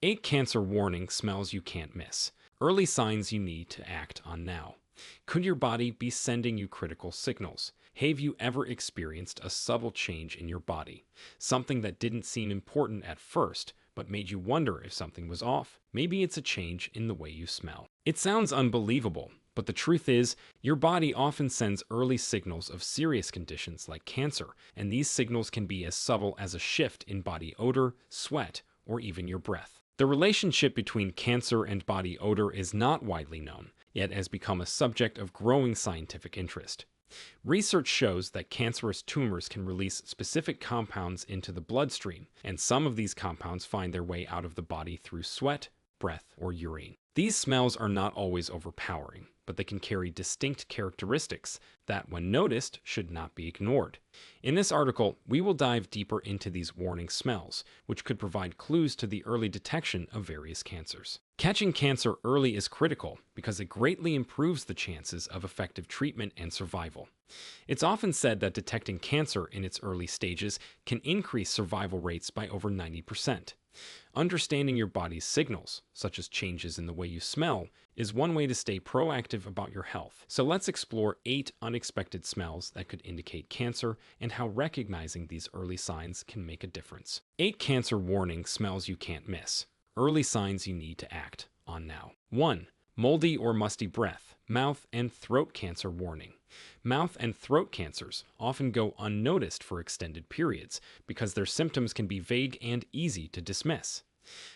8 cancer warning smells you can't miss. Early signs you need to act on now. Could your body be sending you critical signals? Have you ever experienced a subtle change in your body? Something that didn't seem important at first, but made you wonder if something was off? Maybe it's a change in the way you smell. It sounds unbelievable, but the truth is, your body often sends early signals of serious conditions like cancer, and these signals can be as subtle as a shift in body odor, sweat, or even your breath. The relationship between cancer and body odor is not widely known, yet has become a subject of growing scientific interest. Research shows that cancerous tumors can release specific compounds into the bloodstream, and some of these compounds find their way out of the body through sweat, breath, or urine. These smells are not always overpowering, but they can carry distinct characteristics that, when noticed, should not be ignored. In this article, we will dive deeper into these warning smells, which could provide clues to the early detection of various cancers. Catching cancer early is critical because it greatly improves the chances of effective treatment and survival. It's often said that detecting cancer in its early stages can increase survival rates by over 90%. Understanding your body's signals, such as changes in the way you smell, is one way to stay proactive about your health. So let's explore 8 unexpected smells that could indicate cancer and how recognizing these early signs can make a difference. 8 cancer warning smells you can't miss. Early signs you need to act on now. 1. Moldy or musty breath, mouth and throat cancer warning. Mouth and throat cancers often go unnoticed for extended periods because their symptoms can be vague and easy to dismiss.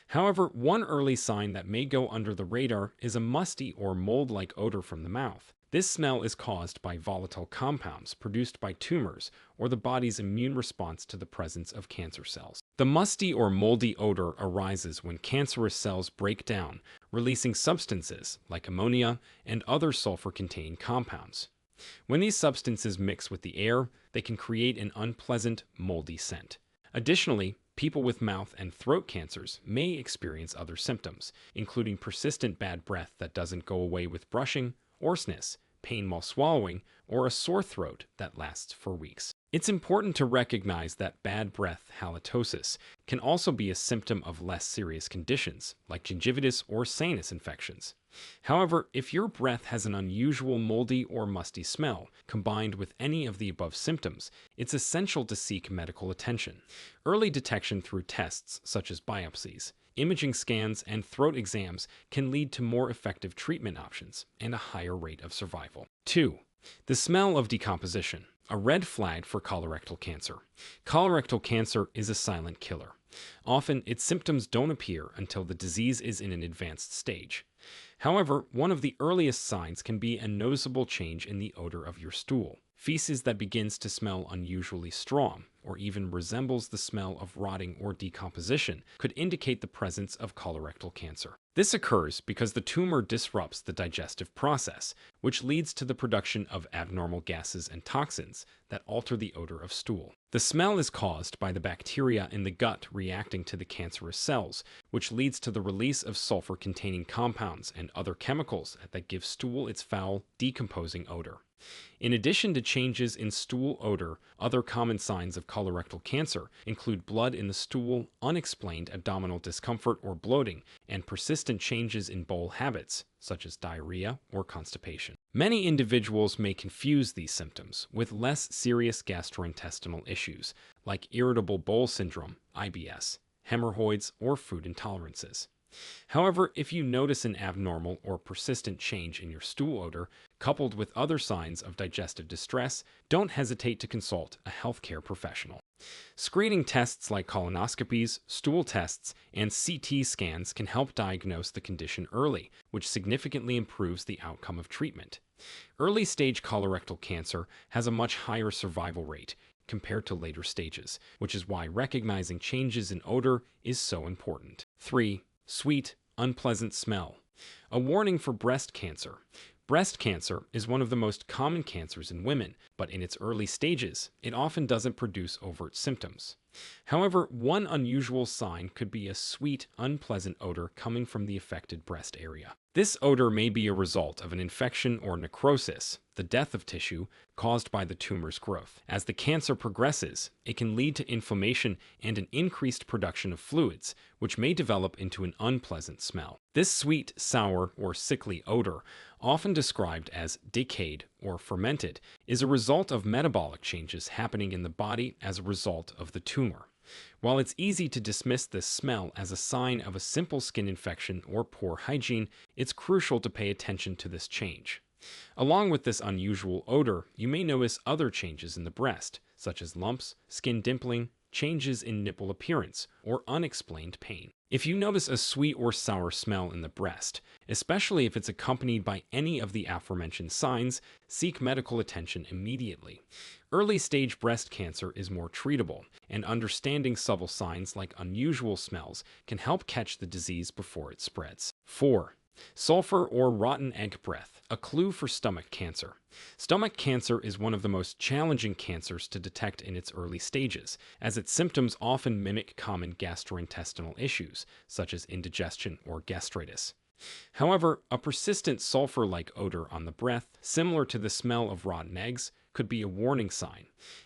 However, one early sign that may go under the radar is a musty or mold-like odor from the mouth. This smell is caused by volatile compounds produced by tumors or the body's immune response to the presence of cancer cells. The musty or moldy odor arises when cancerous cells break down, releasing substances like ammonia and other sulfur-containing compounds. When these substances mix with the air, they can create an unpleasant, moldy scent. Additionally, people with mouth and throat cancers may experience other symptoms, including persistent bad breath that doesn't go away with brushing, hoarseness, pain while swallowing, or a sore throat that lasts for weeks. It's important to recognize that bad breath halitosis can also be a symptom of less serious conditions, like gingivitis or sinus infections. However, if your breath has an unusual moldy or musty smell, combined with any of the above symptoms, it's essential to seek medical attention. Early detection through tests such as biopsies, imaging scans, and throat exams can lead to more effective treatment options and a higher rate of survival. 2. The smell of decomposition, a red flag for colorectal cancer. Colorectal cancer is a silent killer. Often, its symptoms don't appear until the disease is in an advanced stage. However, one of the earliest signs can be a noticeable change in the odor of your stool. Feces that begins to smell unusually strong, or even resembles the smell of rotting or decomposition, could indicate the presence of colorectal cancer. This occurs because the tumor disrupts the digestive process, which leads to the production of abnormal gases and toxins that alter the odor of stool. The smell is caused by the bacteria in the gut reacting to the cancerous cells, which leads to the release of sulfur-containing compounds and other chemicals that give stool its foul, decomposing odor. In addition to changes in stool odor, other common signs of colorectal cancer include blood in the stool, unexplained abdominal discomfort or bloating, and persistent changes in bowel habits, such as diarrhea or constipation. Many individuals may confuse these symptoms with less serious gastrointestinal issues, like irritable bowel syndrome, IBS, hemorrhoids, or food intolerances. However, if you notice an abnormal or persistent change in your stool odor, coupled with other signs of digestive distress, don't hesitate to consult a healthcare professional. Screening tests like colonoscopies, stool tests, and CT scans can help diagnose the condition early, which significantly improves the outcome of treatment. Early-stage colorectal cancer has a much higher survival rate compared to later stages, which is why recognizing changes in odor is so important. 3. Sweet, unpleasant smell. A warning for breast cancer. Breast cancer is one of the most common cancers in women, but in its early stages, it often doesn't produce overt symptoms. However, one unusual sign could be a sweet, unpleasant odor coming from the affected breast area. This odor may be a result of an infection or necrosis, the death of tissue, caused by the tumor's growth. As the cancer progresses, it can lead to inflammation and an increased production of fluids, which may develop into an unpleasant smell. This sweet, sour, or sickly odor, often described as decayed or fermented, is a result of metabolic changes happening in the body as a result of the tumor. While it's easy to dismiss this smell as a sign of a simple skin infection or poor hygiene, it's crucial to pay attention to this change. Along with this unusual odor, you may notice other changes in the breast, such as lumps, skin dimpling, changes in nipple appearance, or unexplained pain. If you notice a sweet or sour smell in the breast, especially if it's accompanied by any of the aforementioned signs, seek medical attention immediately. Early-stage breast cancer is more treatable, and understanding subtle signs like unusual smells can help catch the disease before it spreads. 4. Sulfur or rotten egg breath, a clue for stomach cancer. Stomach cancer is one of the most challenging cancers to detect in its early stages, as its symptoms often mimic common gastrointestinal issues, such as indigestion or gastritis. However, a persistent sulfur-like odor on the breath, similar to the smell of rotten eggs, could be a warning sign.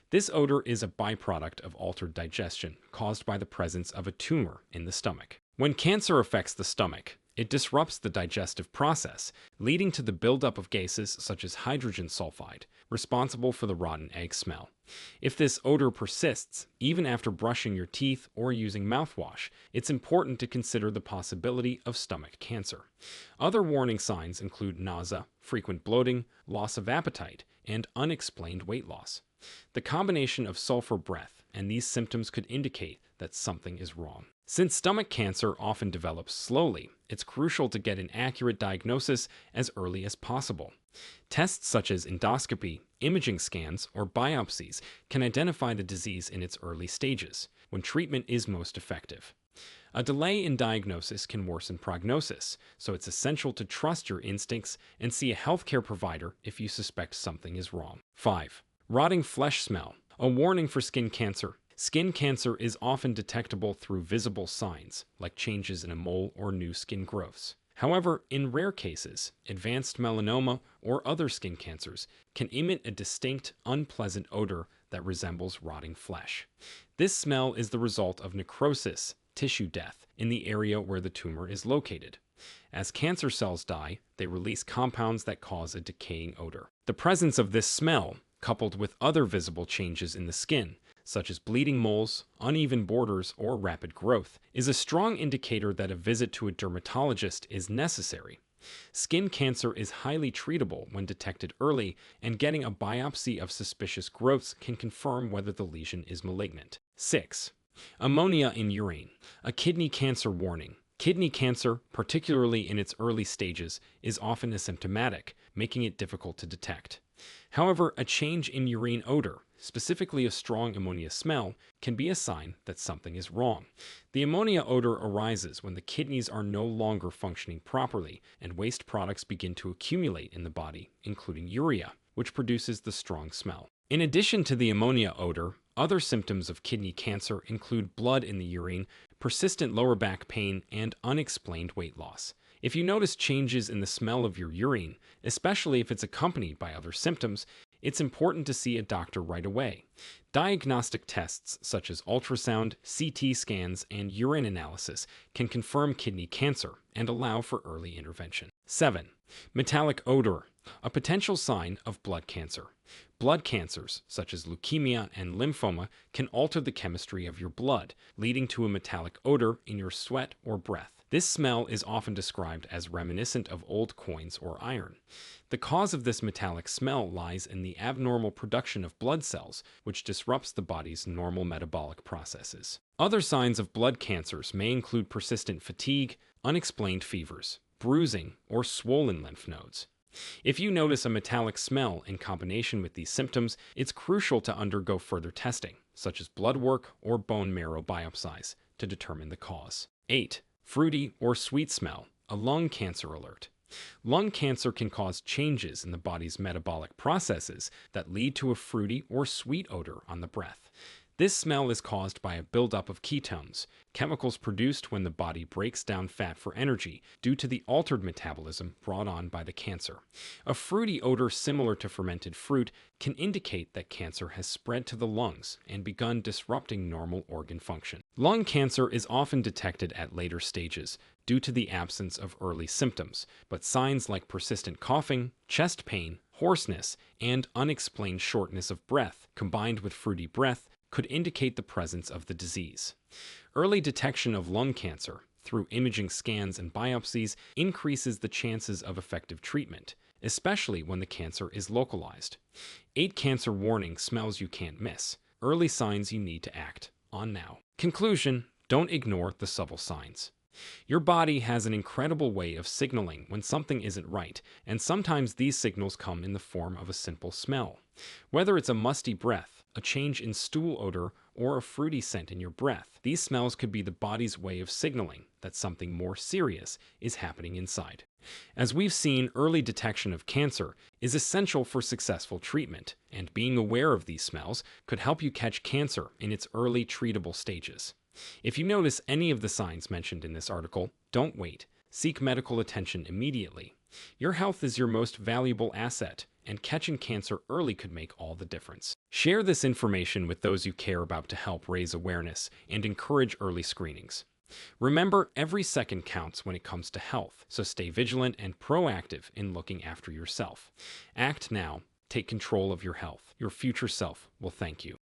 This odor is a byproduct of altered digestion caused by the presence of a tumor in the stomach. When cancer affects the stomach, it disrupts the digestive process, leading to the buildup of gases such as hydrogen sulfide, responsible for the rotten egg smell. If this odor persists, even after brushing your teeth or using mouthwash, it's important to consider the possibility of stomach cancer. Other warning signs include nausea, frequent bloating, loss of appetite, and unexplained weight loss. The combination of sulfur breath and these symptoms could indicate that something is wrong. Since stomach cancer often develops slowly, it's crucial to get an accurate diagnosis as early as possible. Tests such as endoscopy, imaging scans, or biopsies can identify the disease in its early stages, when treatment is most effective. A delay in diagnosis can worsen prognosis, so it's essential to trust your instincts and see a healthcare provider if you suspect something is wrong. 5. Rotting flesh smell, a warning for skin cancer. Skin cancer is often detectable through visible signs, like changes in a mole or new skin growths. However, in rare cases, advanced melanoma or other skin cancers can emit a distinct, unpleasant odor that resembles rotting flesh. This smell is the result of necrosis, tissue death, in the area where the tumor is located. As cancer cells die, they release compounds that cause a decaying odor. The presence of this smell, coupled with other visible changes in the skin, such as bleeding moles, uneven borders, or rapid growth, is a strong indicator that a visit to a dermatologist is necessary. Skin cancer is highly treatable when detected early, and getting a biopsy of suspicious growths can confirm whether the lesion is malignant. 6. Ammonia in urine, a kidney cancer warning. Kidney cancer, particularly in its early stages, is often asymptomatic, making it difficult to detect. However, a change in urine odor, specifically a strong ammonia smell, can be a sign that something is wrong. The ammonia odor arises when the kidneys are no longer functioning properly and waste products begin to accumulate in the body, including urea, which produces the strong smell. In addition to the ammonia odor, other symptoms of kidney cancer include blood in the urine, persistent lower back pain, and unexplained weight loss. If you notice changes in the smell of your urine, especially if it's accompanied by other symptoms, it's important to see a doctor right away. Diagnostic tests such as ultrasound, CT scans, and urine analysis can confirm kidney cancer and allow for early intervention. 7. Metallic odor, a potential sign of blood cancer. Blood cancers, such as leukemia and lymphoma, can alter the chemistry of your blood, leading to a metallic odor in your sweat or breath. This smell is often described as reminiscent of old coins or iron. The cause of this metallic smell lies in the abnormal production of blood cells, which disrupts the body's normal metabolic processes. Other signs of blood cancers may include persistent fatigue, unexplained fevers, bruising, or swollen lymph nodes. If you notice a metallic smell in combination with these symptoms, it's crucial to undergo further testing, such as blood work or bone marrow biopsies, to determine the cause. 8. Fruity or sweet smell, a lung cancer alert. Lung cancer can cause changes in the body's metabolic processes that lead to a fruity or sweet odor on the breath. This smell is caused by a buildup of ketones, chemicals produced when the body breaks down fat for energy due to the altered metabolism brought on by the cancer. A fruity odor similar to fermented fruit can indicate that cancer has spread to the lungs and begun disrupting normal organ function. Lung cancer is often detected at later stages due to the absence of early symptoms, but signs like persistent coughing, chest pain, hoarseness, and unexplained shortness of breath, combined with fruity breath, could indicate the presence of the disease. Early detection of lung cancer through imaging scans and biopsies increases the chances of effective treatment, especially when the cancer is localized. 8 cancer warning smells you can't miss. Early signs you need to act on now. Conclusion: don't ignore the subtle signs. Your body has an incredible way of signaling when something isn't right, and sometimes these signals come in the form of a simple smell. Whether it's a musty breath, a change in stool odor, or a fruity scent in your breath, these smells could be the body's way of signaling that something more serious is happening inside. As we've seen, early detection of cancer is essential for successful treatment, and being aware of these smells could help you catch cancer in its early treatable stages. If you notice any of the signs mentioned in this article, don't wait. Seek medical attention immediately. Your health is your most valuable asset, and catching cancer early could make all the difference. Share this information with those you care about to help raise awareness and encourage early screenings. Remember, every second counts when it comes to health, so stay vigilant and proactive in looking after yourself. Act now. Take control of your health. Your future self will thank you.